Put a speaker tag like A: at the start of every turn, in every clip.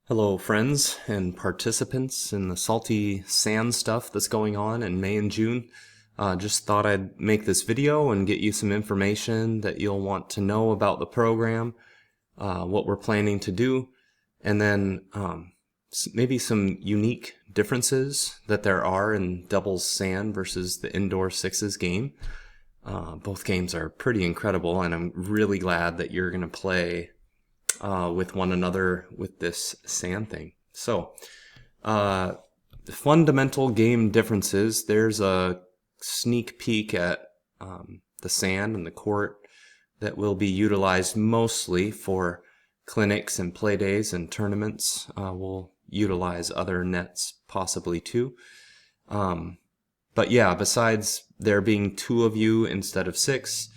A: Hello, friends and participants in the salty sand stuff that's going on in May and June. Just thought I'd make this video and get you some information that you'll want to know about the program, what we're planning to do, and then maybe some unique differences that there are in doubles sand versus the indoor sixes game. Both games are pretty incredible, and I'm really glad that you're going to play with one another with this sand thing. So, fundamental game differences. There's a sneak peek at the sand and the court that will be utilized mostly for clinics and play days and tournaments. We'll utilize other nets possibly too. But yeah, besides there being two of you instead of six,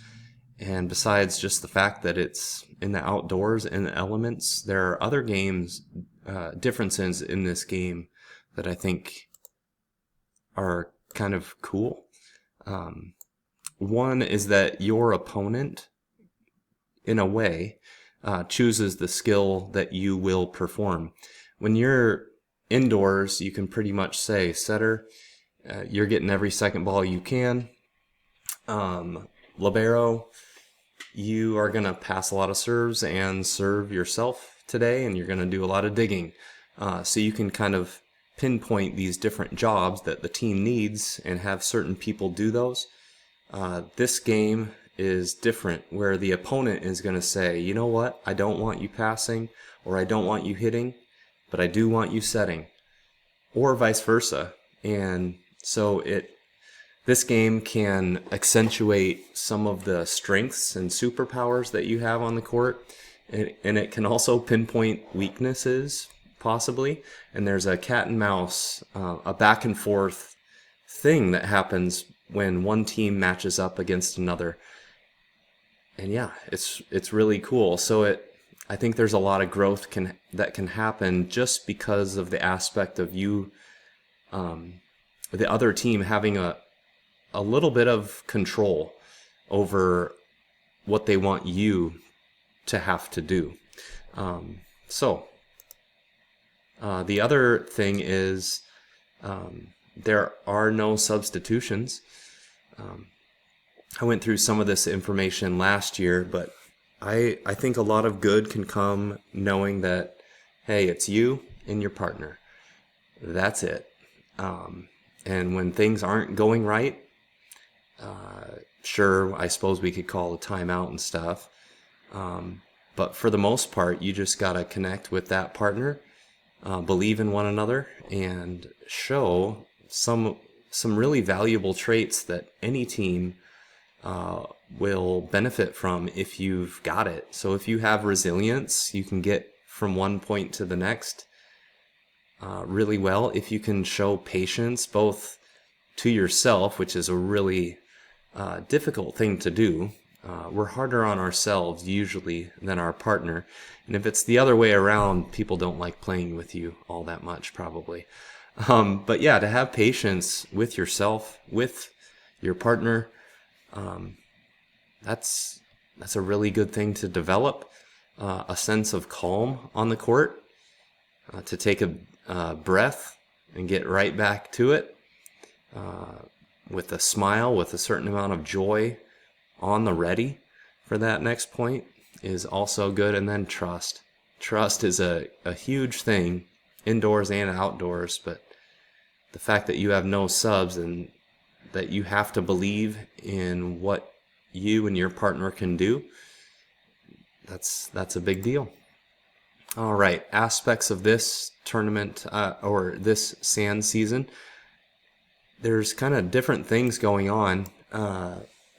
A: and besides just the fact that it's in the outdoors and the elements, there are other differences in this game that I think are kind of cool. One is that your opponent, in a way, chooses the skill that you will perform. When you're indoors, you can pretty much say, setter, you're getting every second ball you can. Libero, you are going to pass a lot of serves and serve yourself today, and you're going to do a lot of digging. So you can kind of pinpoint these different jobs that the team needs and have certain people do those. This game is different, where the opponent is going to say, you know what, I don't want you passing, or I don't want you hitting, but I do want you setting, or vice versa. And so this game can accentuate some of the strengths and superpowers that you have on the court, and it can also pinpoint weaknesses, possibly. And there's a cat and mouse, a back and forth thing that happens when one team matches up against another. And yeah, it's really cool. So I think there's a lot of growth that can happen just because of the aspect of you, the other team having a little bit of control over what they want you to have to do. The other thing is there are no substitutions. I went through some of this information last year, but I think a lot of good can come knowing that, hey, it's you and your partner. That's it. And when things aren't going right, sure, I suppose we could call a timeout and stuff. But for the most part, you just got to connect with that partner, believe in one another, and show some really valuable traits that any team will benefit from if you've got it. So if you have resilience, you can get from one point to the next really well. If you can show patience, both to yourself, which is a really difficult thing to do. We're harder on ourselves usually than our partner. And if it's the other way around, people don't like playing with you all that much, probably. But yeah, to have patience with yourself, with your partner, that's a really good thing to develop. A sense of calm on the court, to take a breath and get right back to it. With a smile, with a certain amount of joy on the ready for that next point is also good. And then trust. Trust is a huge thing, indoors and outdoors, but the fact that you have no subs and that you have to believe in what you and your partner can do, that's a big deal. All right, aspects of this tournament or this sand season. There's kind of different things going on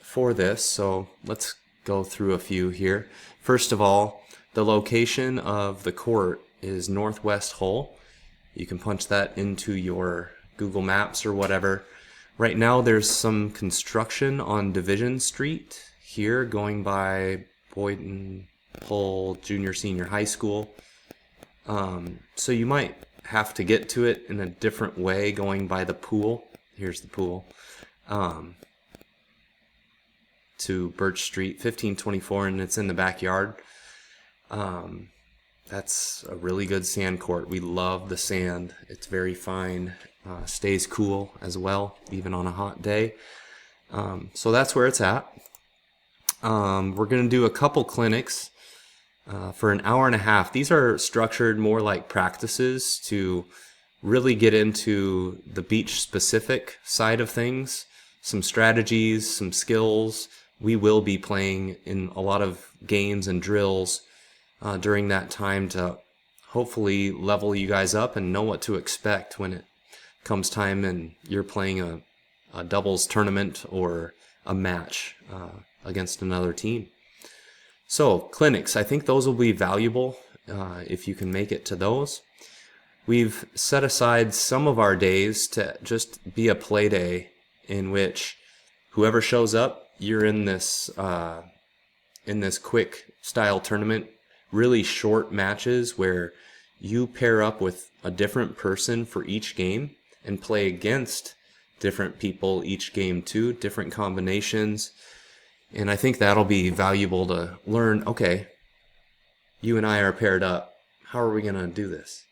A: for this, so let's go through a few here. First of all, the location of the court is Northwest Hull. You can punch that into your Google Maps or whatever. Right now there's some construction on Division Street here going by Boynton Hull Junior Senior High School. So you might have to get to it in a different way going by the pool. Here's the pool. To Birch Street, 1524, and it's in the backyard. that's a really good sand court. We love the sand. It's very fine, stays cool as well, even on a hot day. So that's where it's at. We're going to do a couple clinics for an hour and a half. These are structured more like practices to really get into the beach specific side of things, some strategies, some skills. We will be playing in a lot of games and drills during that time to hopefully level you guys up and know what to expect when it comes time and you're playing a doubles tournament or a match against another team. So clinics, I think those will be valuable if you can make it to those. We've set aside some of our days to just be a play day in which whoever shows up, you're in this quick style tournament, really short matches where you pair up with a different person for each game and play against different people each game too, different combinations. And I think that'll be valuable to learn, okay, you and I are paired up. How are we going to do this?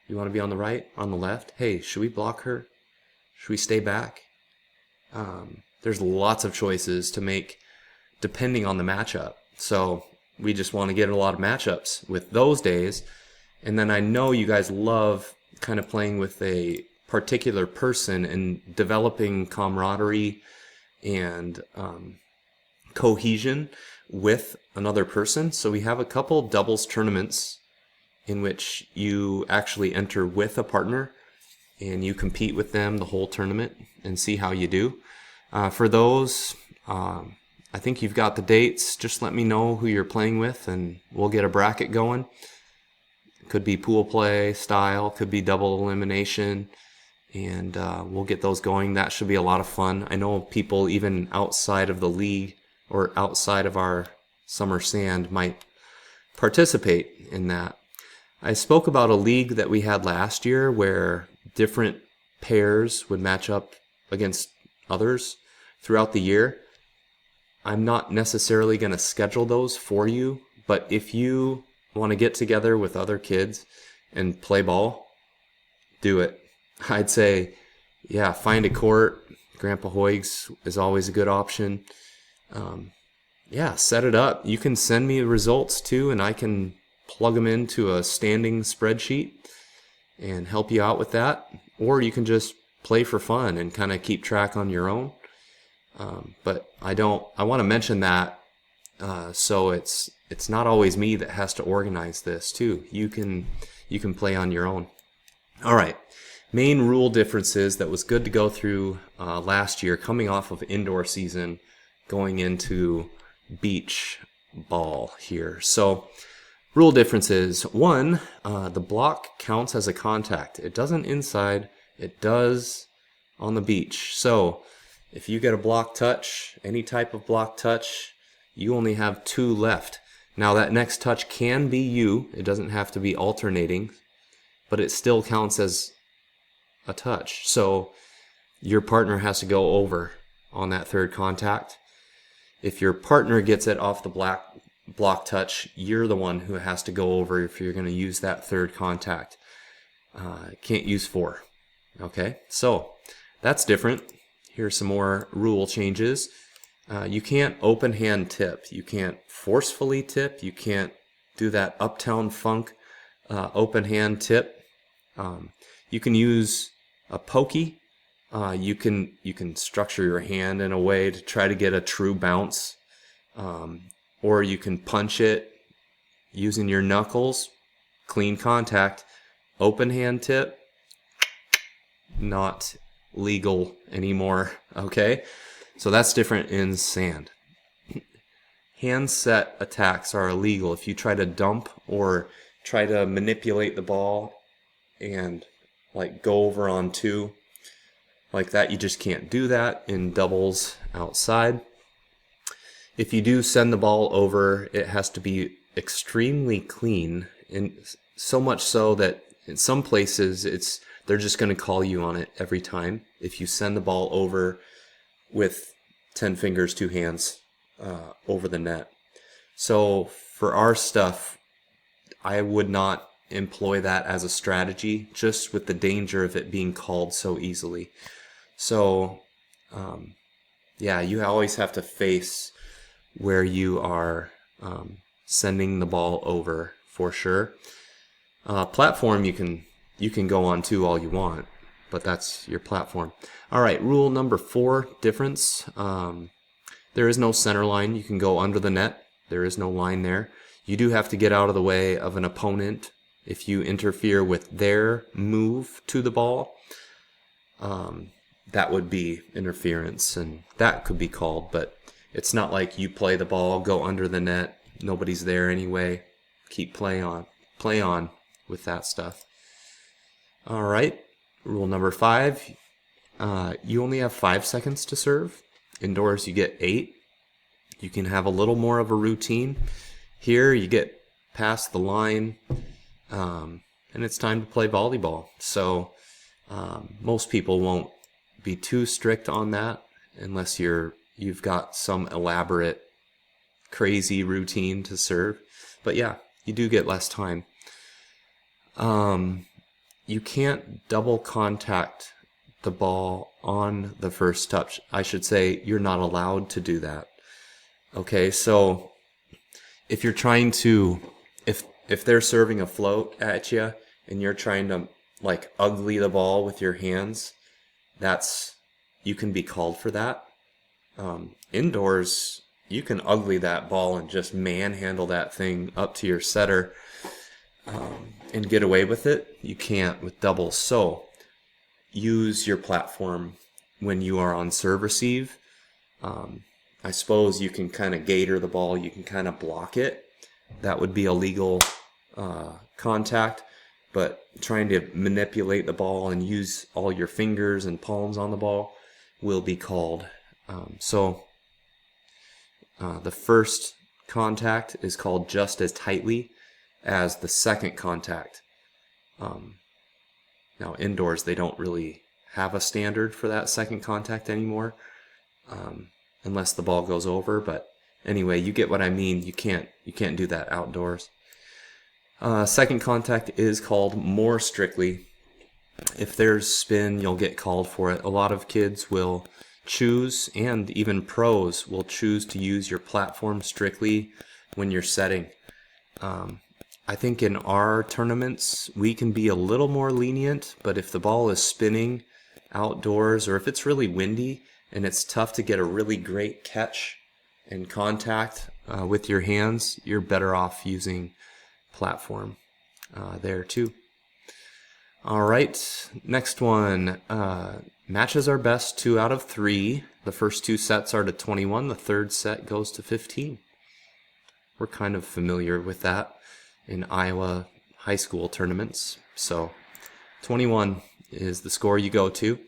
A: You want to be on the right, on the left? Hey, should we block her? Should we stay back? There's lots of choices to make depending on the matchup. So we just want to get a lot of matchups with those days. And then I know you guys love kind of playing with a particular person and developing camaraderie and cohesion with another person. So we have a couple doubles tournaments in which you actually enter with a partner and you compete with them the whole tournament and see how you do. For those, I think you've got the dates. Just let me know who you're playing with and we'll get a bracket going. Could be pool play style, could be double elimination, and we'll get those going. That should be a lot of fun. I know people even outside of the league or outside of our summer sand might participate in that. I spoke about a league that we had last year where different pairs would match up against others throughout the year. I'm not necessarily going to schedule those for you, but if you want to get together with other kids and play ball, do it. I'd say, yeah, find a court. Grandpa Hoig's is always a good option. Yeah, set it up. You can send me the results too, and I can plug them into a standing spreadsheet and help you out with that. Or you can just play for fun and kind of keep track on your own. But I want to mention that so it's not always me that has to organize this too. You can play on your own. All right. Main rule differences that was good to go through last year, coming off of indoor season, going into beach ball here. So rule differences. One, the block counts as a contact. It doesn't inside, it does on the beach. So if you get a block touch, any type of block touch, you only have 2 left. Now that next touch can be you. It doesn't have to be alternating, but it still counts as a touch. So your partner has to go over on that third contact. If your partner gets it off the block touch, you're the one who has to go over if you're going to use that third contact. Can't use 4. Okay, so that's different. Here's some more rule changes. You can't open hand tip. You can't forcefully tip. You can't do that Uptown Funk open hand tip. You can use a pokey. You can structure your hand in a way to try to get a true bounce, or you can punch it using your knuckles. Clean contact. Open hand tip, not legal anymore. Okay, so that's different in sand. Hand set attacks are illegal. If you try to dump or try to manipulate the ball and like go over on 2 like that, you just can't do that in doubles outside. If you do send the ball over, it has to be extremely clean, and so much so that in some places they're just going to call you on it every time if you send the ball over with 10 fingers, 2 hands over the net. So for our stuff, I would not employ that as a strategy, just with the danger of it being called so easily. So yeah, you always have to face where you are sending the ball over, for sure. Platform you can go on to all you want, but that's your platform. All right, rule number 4, difference. There is no center line. You can go under the net. There is no line there. You do have to get out of the way of an opponent if you interfere with their move to the ball. That would be interference, and that could be called, but it's not like you play the ball, go under the net, nobody's there anyway. Keep play on with that stuff. All right, rule number 5, you only have 5 seconds to serve. Indoors you get 8. You can have a little more of a routine. Here you get past the line, and it's time to play volleyball. So most people won't be too strict on that unless you've got some elaborate, crazy routine to serve. But yeah, you do get less time. You can't double contact the ball on the first touch. I should say you're not allowed to do that. Okay, so if you're trying to, if they're serving a float at you and you're trying to like ugly the ball with your hands, you can be called for that. Indoors, you can ugly that ball and just manhandle that thing up to your setter and get away with it. You can't with doubles. So use your platform when you are on serve receive. I suppose you can kind of gator the ball, you can kind of block it. That would be a legal contact, but trying to manipulate the ball and use all your fingers and palms on the ball will be called. So the first contact is called just as tightly as the second contact. Now indoors they don't really have a standard for that second contact anymore, unless the ball goes over, but anyway, you get what I mean. You can't do that outdoors. Second contact is called more strictly. If there's spin, you'll get called for it. A lot of kids will choose, and even pros will choose to use your platform strictly when you're setting. I think in our tournaments we can be a little more lenient, but if the ball is spinning outdoors, or if it's really windy and it's tough to get a really great catch and contact with your hands, you're better off using platform there too. All right, next one. Matches are best 2 out of 3. The first 2 sets are to 21. The third set goes to 15. We're kind of familiar with that in Iowa high school tournaments. So 21 is the score you go to.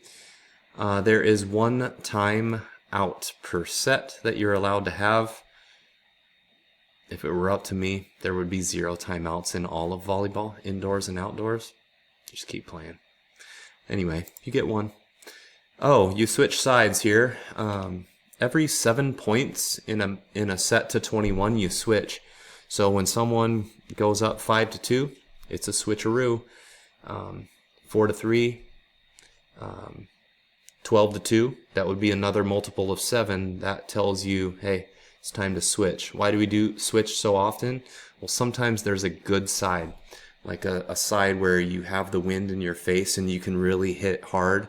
A: There is 1 time out per set that you're allowed to have. If it were up to me, there would be 0 timeouts in all of volleyball, indoors and outdoors. Just keep playing. Anyway, you get 1. Oh, you switch sides here. Every 7 points in a set to 21, you switch. So when someone goes up 5-2, it's a switcheroo. 4-3, 12-2, that would be another multiple of 7. That tells you, hey, it's time to switch. Why do we do switch so often? Well, sometimes there's a good side, like a side where you have the wind in your face and you can really hit hard,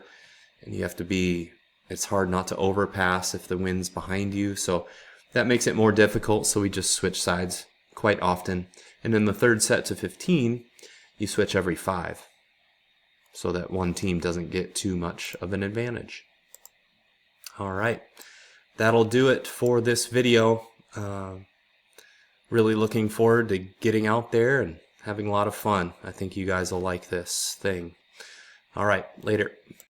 A: and you have to be, it's hard not to overpass if the wind's behind you. So that makes it more difficult, so we just switch sides quite often. And in the third set to 15, you switch every 5, so that one team doesn't get too much of an advantage. All right, that'll do it for this video. Really looking forward to getting out there and having a lot of fun. I think you guys will like this thing. All right, later.